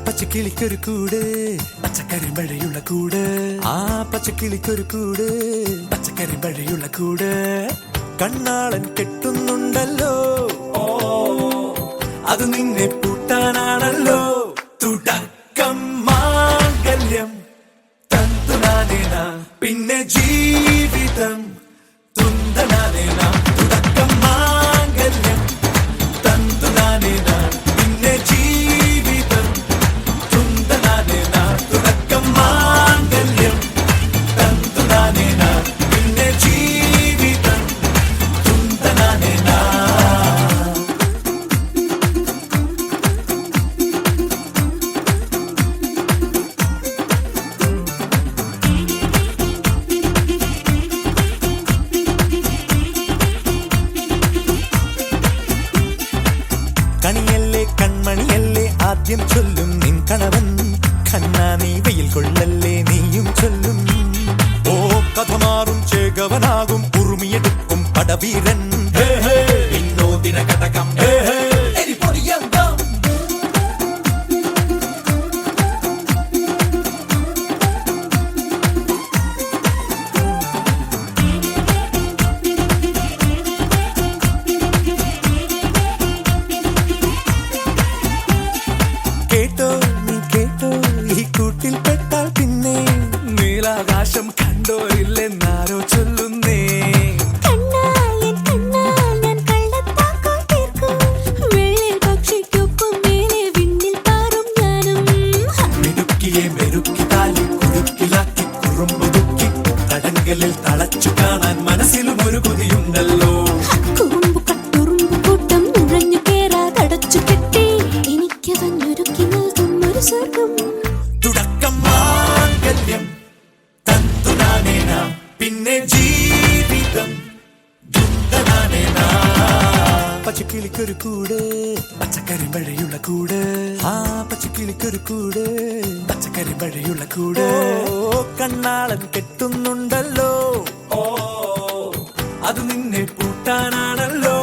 പച്ചക്കിളിക്കൊരു കൂട് പച്ചക്കറി മഴയുള്ള കൂട് ആ പച്ചക്കിളിക്കൊരു കൂട് പച്ചക്കറി മഴയുള്ള കൂട് കണ്ണാളൻ കെട്ടുന്നുണ്ടല്ലോ അത് നിന്നെ പൂട്ടാനാണല്ലോ തുടക്കം മാംഗല്യം തന്തുനാനേന പിന്നെ ജീവിതം തുന്തനാനേന തുടക്കം മാംഗല്യം തന്തുനാനേന പിന്നെ ജീവിതം തുന്തനാനേന തുടക്കം മാംഗല്യം തന്തുനാനേന പിന്നെ ജീവിതം തുന്തനാനേന. കണിയല്ലേ കൺമണിയല്ലേ ആദ്യം ചൊല്ലും നിൻ കണവൻ കണ്ണാ നീ വെയിൽ കൊള്ളല്ലേ നീയും ചൊല്ലും ഓ കഥ മാറും ചേകവനാകും ഉറുമിയെടുക്കും പടവീരൻ വിനോദിന കടകം കേട്ടോ നീ കേട്ടോ ഈ കൂട്ടിൽ പെട്ടാൽ പിന്നെ നീലാകാശം കണ്ടോരില്ലെന്നാരോ ചൊല്ലുന്നേ മിടുക്കിയെ മെരുക്കി താലി കുടുക്കിലാക്കി കുറുമ്പുതുക്കി തടങ്കലിൽ തളച്ചു കാണാൻ മനസ്സിലും ഒരു കൊതിയുണ്ടല്ലോ തുടക്കം മാംഗല്യം തന്തുനാനേന പിന്നെ ജീവിതം ദുന്തനാനേന പച്ചക്കിളിക്കൊരു കൂട് പച്ചക്കറി മഴയുള്ള കൂട് ആ പച്ചക്കിളിക്കൊരു കൂട് പച്ചക്കറി മഴയുള്ള കൂട് കണ്ണാളൻ കെട്ടുന്നുണ്ടല്ലോ അത് നിന്നെ പൂട്ടാനാണല്ലോ.